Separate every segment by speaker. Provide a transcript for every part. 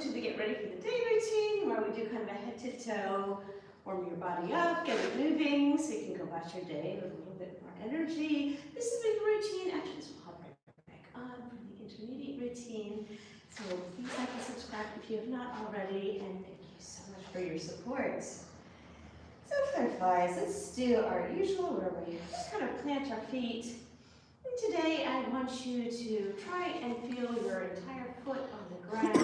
Speaker 1: to the get ready for the day routine where we do kind of a head to toe, warm your body up, get it moving so you can go about your day with a little bit more energy. This is a big routine. Actually, this will hop right back on for the intermediate routine. So please like and subscribe if you have not already, and thank you so much for your support. So butterflies, let's do our usual where we just kind of plant our feet. And today I want you to try and feel your entire foot on the ground.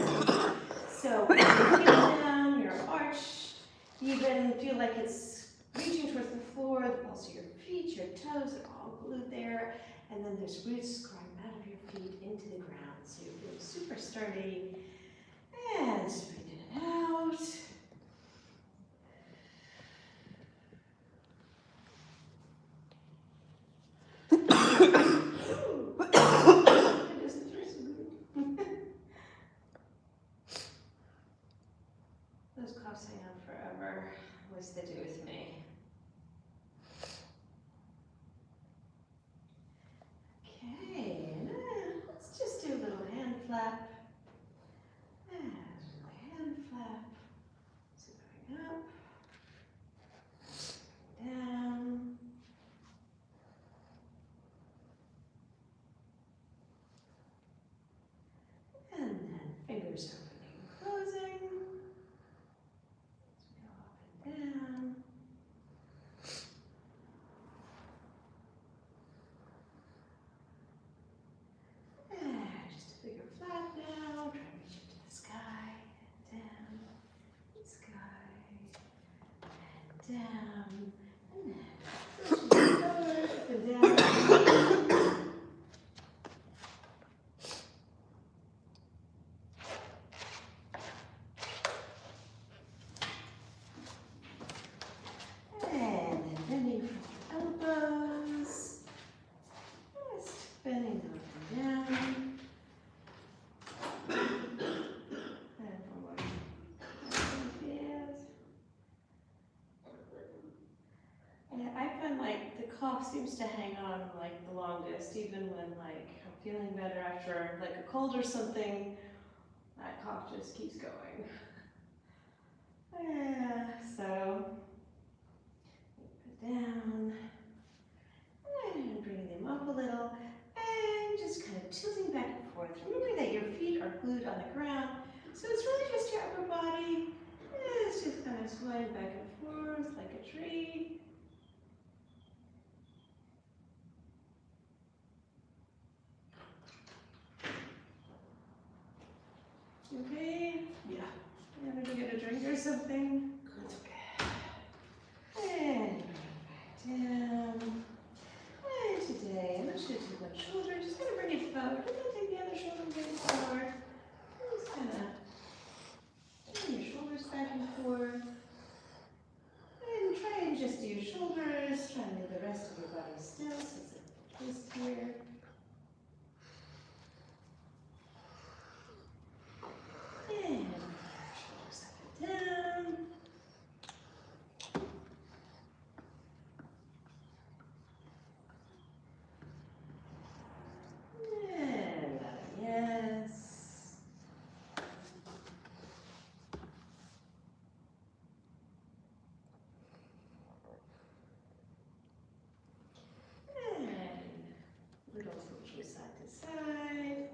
Speaker 1: So when you're feet down, your arch, even feel like it's reaching towards the floor. Also your feet, your toes are all glued there. And then there's roots growing out of your feet into the ground. So you feel super sturdy. And just breathe in and out. Those coughs hang on forever. What's they do with me? Okay, and let's just do a little hand flap. And a hand flap. So going up, down. And then fingers opening and closing. As we go up and down. And just a bigger flap now. Try to reach into the sky and down. And sky and down. And then switching forward, up and down. Bending up and down. And forward. Yeah, I find like the cough seems to hang on like the longest, even when like I'm feeling better after like a cold or something. That cough just keeps going. Yeah, so put down and bring them up a little. And just kind of tilting back and forth. Remember that your feet are glued on the ground, so it's really just your upper body. And it's just kind of swaying back and forth like a tree. Okay? Yeah. You want to get a drink or something? That's okay. And back down. And today, I'm not just going to take one shoulder, just going to bring it forward. I'm going to take the other shoulder and bring it forward. And just kind of bring your shoulders back and forth. And try and just do your shoulders. Try and leave the rest of your body still, so it's a twist here. And shoulders up and down. Yes. And little switch side to side.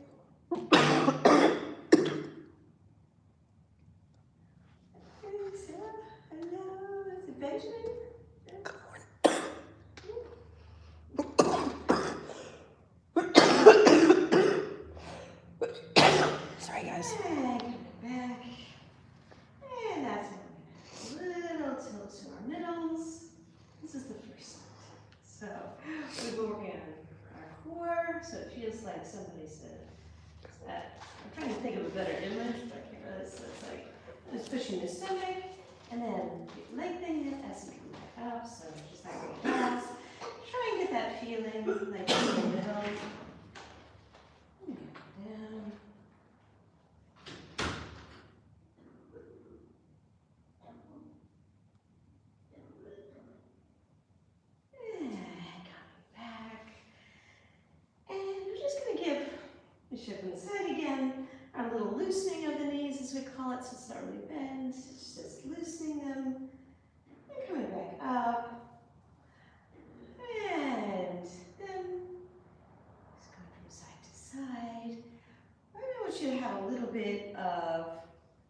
Speaker 1: Hey, Sarah. Hello. Is it Benjamin?
Speaker 2: Sorry, guys.
Speaker 1: And come back. And that's it. A little tilt to our middles. This is the first set. So we've been working on our core, so it feels like somebody said that. I'm trying to think of a better image, but I can't really. So it's like just pushing the stomach, and then lengthening it as you come back up. So just like a glass. Try and get that feeling like in the middle. And down. Shift on the side again. Our little loosening of the knees as we squat, so it's not really bent. It's just loosening them and coming back up. And then just going from side to side. I want you to have a little bit of,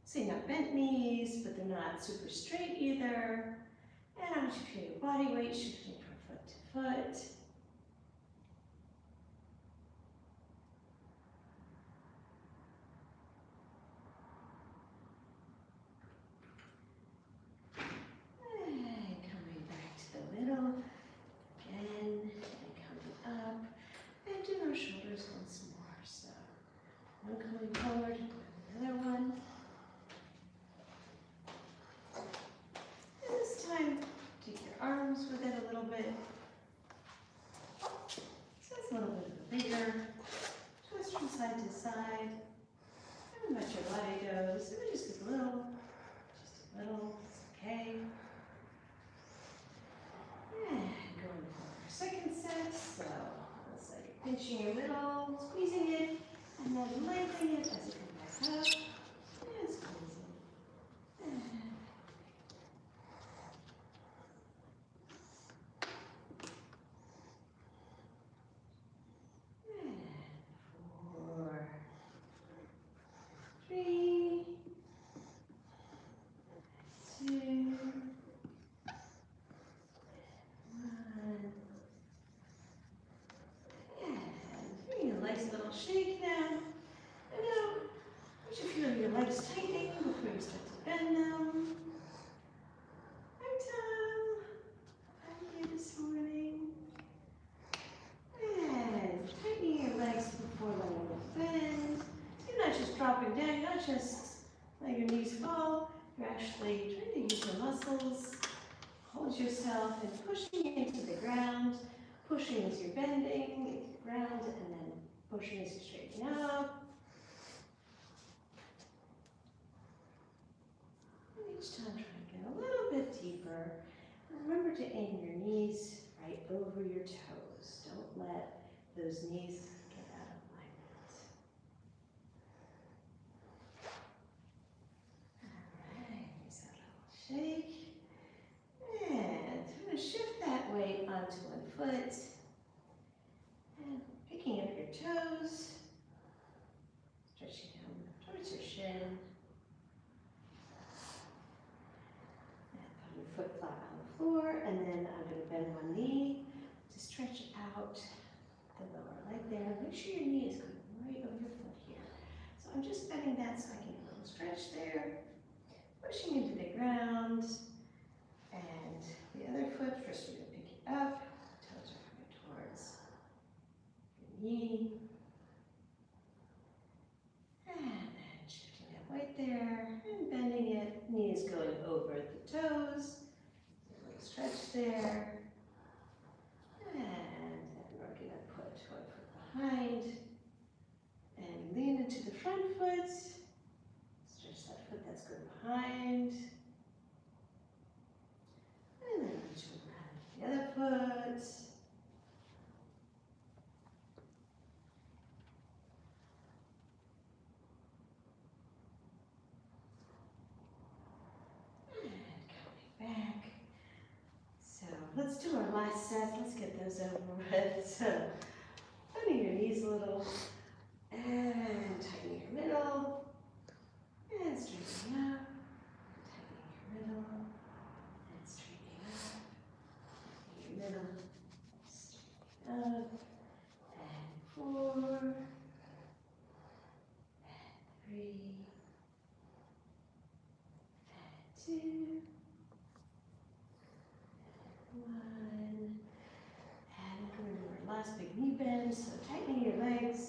Speaker 1: say, not bent knees, but they're not super straight either. And I want you to feel your body weight shifting from foot to foot. And coming back to the middle. Again, and coming up. And do our shoulders once more. So one coming forward, another one. And this time, take your arms with it a little bit. So it's a little bit of a bigger twist from side to side. How much your body goes. Maybe just a little, it's okay. And going for our second set. So it's like pinching your middle, squeezing it, and then lengthening it as it comes back up. And squeezing. And four, three, two, one. And bring your legs a little shake now. And now, you should feel your legs tightening before you start to bend them. Hi, Tom. How are you this morning? And tightening your legs before letting them bend. You're not just dropping down, you're not just letting your knees fall. You're actually trying to use your muscles. Hold yourself and pushing into the ground. Pushing as you're bending into the ground, and then pushing as you straighten up. And each time try to get a little bit deeper. And remember to aim your knees right over your toes. Don't let those knees get out of alignment. Alright, here's a little shake. And I'm going to shift that weight onto one foot. And picking up your toes. Stretching down towards your shin. And put your foot flat on the floor. And then I'm going to bend one knee to stretch out the lower leg there. Make sure your knee is going right over your foot here. So I'm just bending that so I can get a little stretch there. Pushing into the ground. And the other foot, first we're going to pick it up. Toes are coming towards your knee. And then shifting that weight there and bending it. Knee is going over the toes. A little stretch there. And then we're going to put one foot behind. And lean into the front foot. Stretch that foot that's going behind. And then reach around the other foot. And coming back. So let's do our last set. Let's get those over with. So bending your knees a little. And tightening your middle. And straightening up. Tightening your middle. And straightening up. Tightening your middle. Straightening up. And 4. And 3. And 2. And 1. And we're going to do our last big knee bend. So tightening your legs.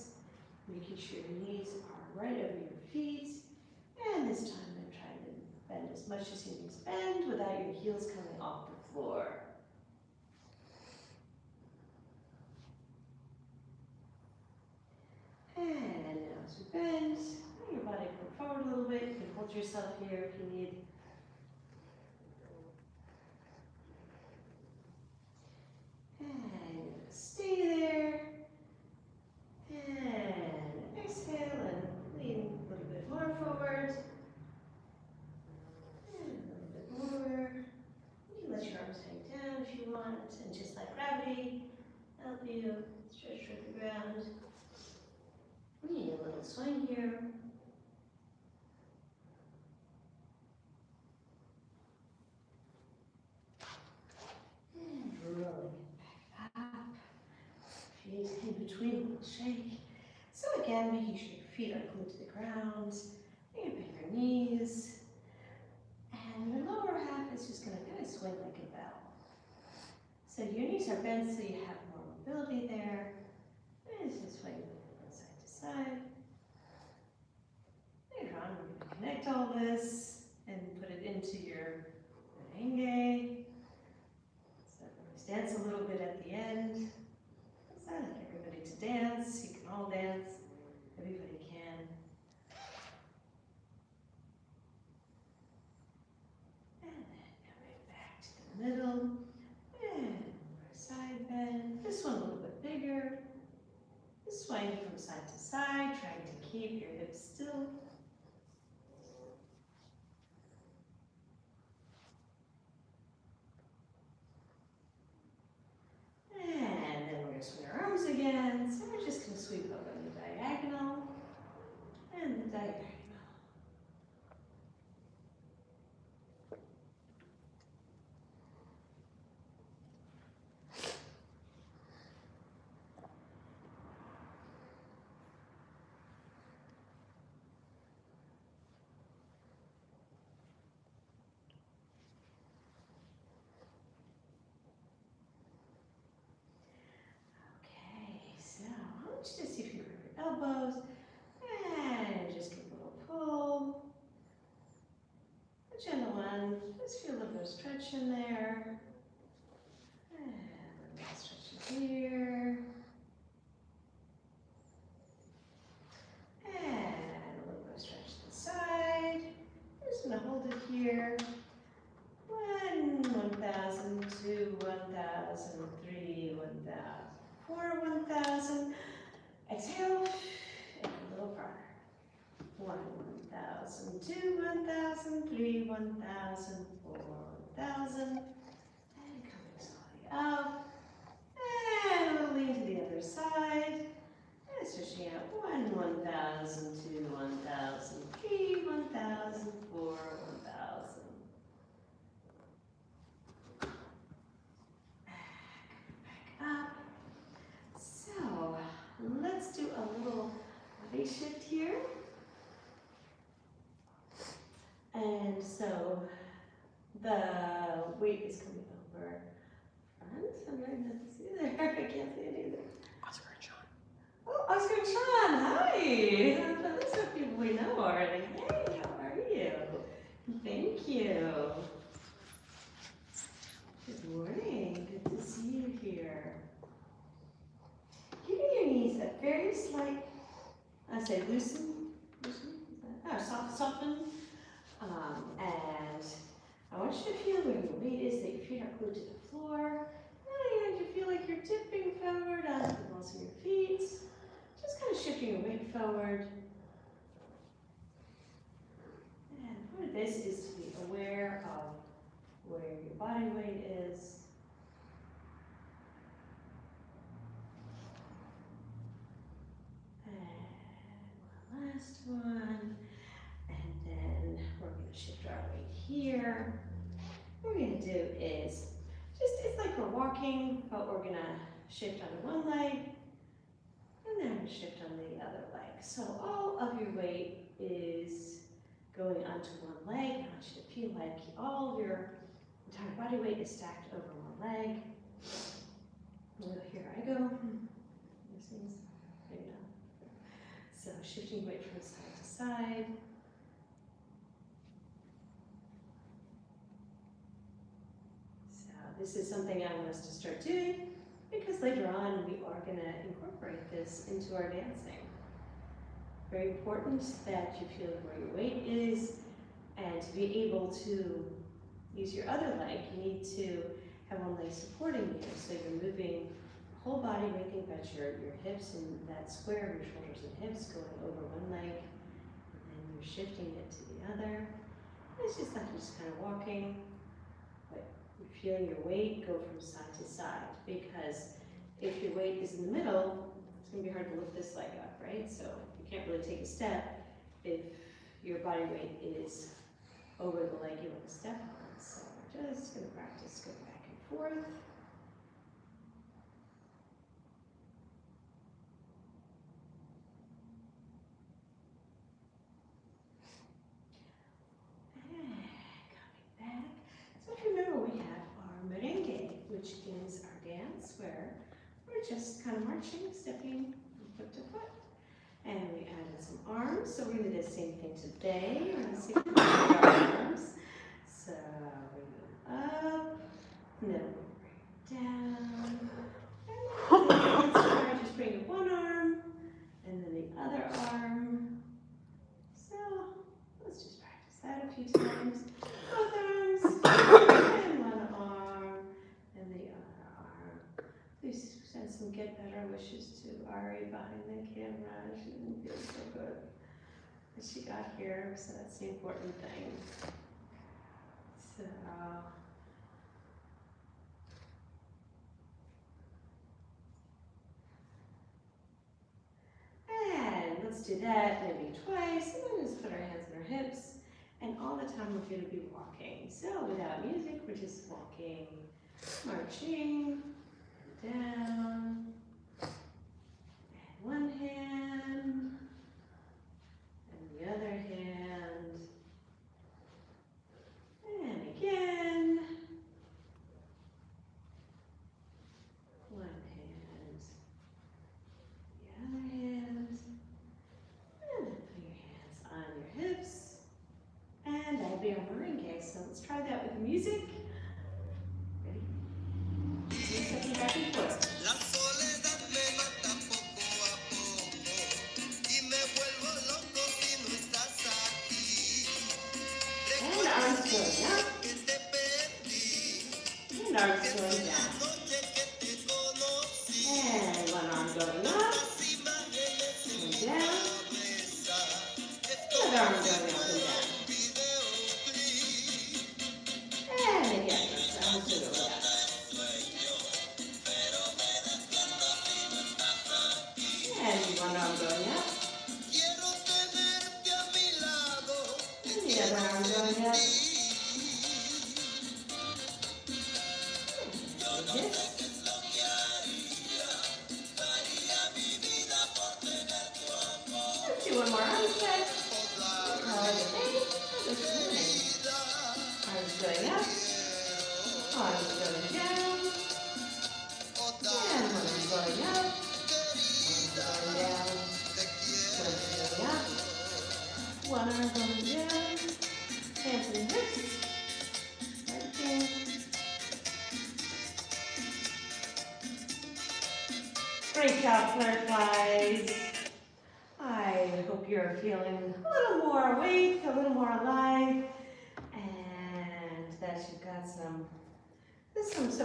Speaker 1: Making sure your knees are right over your feet. And this time I'm trying to bend as much as your knees bend without your heels coming off the floor. And now as we bend, bring your body forward a little bit. You can hold yourself here if you need. And stay there. And exhale and lean a little bit more forward. you. Stretch toward the ground. We need a little swing here. And rolling it back up. Feet in between, a little shake. So again, making sure your feet are glued to the ground. You're gonna bend your knees. And your lower half is just gonna kind of swing like a bell. So your knees are bent so you have more mobility there. And just swing from side to side. Later on, we're gonna connect all this and put it into your merengue. So let's dance a little bit at the end. I like everybody to dance. You can all dance. Everybody can. And then coming back to the middle. And more side bend. This one a little bit bigger. Swaying from side to side, trying to keep your hips still. And then we're going to swing our arms again. So we're just going to sweep over the diagonal and the diagonal. Just see if you grab your elbows and just give a little pull. A gentle one. Just feel a little bit of stretch in there. And a little stretch in here. And a little bit of stretch to the side. I'm just going to hold it here. 1,000, 2, 1,000, 3, 1,000, 4, 1,000. Exhale, and a little farther. 1,000, 2, 1,000, 3, 1,000, 4, 1,000. And coming slowly up. And a little lean to the other side. And stretching out 1,000, 2, 1,000, 3, 1,000, 4, 1,000. Back up. So, let's do a little body shift here. And so the weight is coming over front. I'm trying not to see there. I can't see it either.
Speaker 2: Oscar and Sean.
Speaker 1: Oh, Oscar and Sean, hi. Those are people we know already. Hey, how are you? Thank you. Good morning. Good to see you here. Giving your knees a very slight, I say loosen, soften. And I want you to feel where your weight is, that your feet are glued to the floor. And you feel like you're tipping forward onto the balls of your feet. Just kind of shifting your weight forward. And part of this is to be aware of where your body weight is. And last one. And then we're going to shift our weight here. What we're going to do is it's like we're walking, but we're going to shift onto one leg and then shift on the other leg. So all of your weight is going onto one leg. I want you to feel like all of your entire body weight is stacked over one leg. Here I go. So shifting weight from side to side. So this is something I want us to start doing because later on we are going to incorporate this into our dancing. Very important that you feel where your weight is, and to be able to use your other leg, you need to have one leg supporting you. So you're moving whole body weight. Think about your hips and that square of your shoulders and hips going over one leg, and then you're shifting it to the other. It's just like you're just kind of walking, but you're feeling your weight go from side to side, because if your weight is in the middle, it's going to be hard to lift this leg up, right? So you can't really take a step if your body weight is over the leg you want to step on. So we're just going to practice going back and forth. Back. So if you remember, we have our merengue, which is our dance where we're just kind of marching, stepping from foot to foot. And we added some arms, so we're going to do the same thing today. We're going to see if we can move our arms. So we move up, and then we bring down. And then let's just bring up one arm, and then the other arm. So let's just practice that a few times. Both arms, and one arm, and the other arm. Please send some get better wishes to Ari behind the camera. She didn't feel so good that she got here, so that's the important thing. So, and let's do that maybe twice, and then just put our hands on our hips. And all the time we're going to be walking. So without music, we're just walking, marching, down, and one hand, and the other hand, and again, one hand, the other hand, and then put your hands on your hips. And that'll be our merengue. So let's try that with music. Ready? Stepping back and forth. And arms going up. And arms going down. And one arm going up. And down. Another arm going up and down. And again, arms to go down. And one arm going up. And the other arm going up. And let's do one more arm set. Arms going up. Arms going down. And one arm going up. Arms going down. Arms going up. One arm going down. Hands and hips. Stretching. Great job, Flutterflies. I hope you're feeling a little more awake, a little more alive, and that you've got some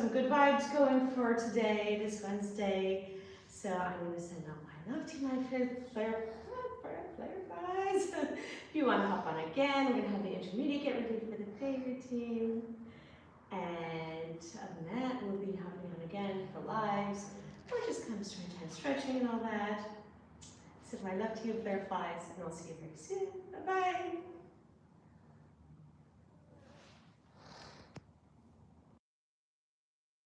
Speaker 1: good vibes going for today, this Wednesday. So I'm going to send out my love to my Flutterflies. If you want to hop on again, we're going to have the intermediate get ready for the day routine. And other than that, we'll be hopping on again for lives. We're just kind of stretching and all that. So my love to you, Flutterflies, and I'll see you very soon. Bye-bye.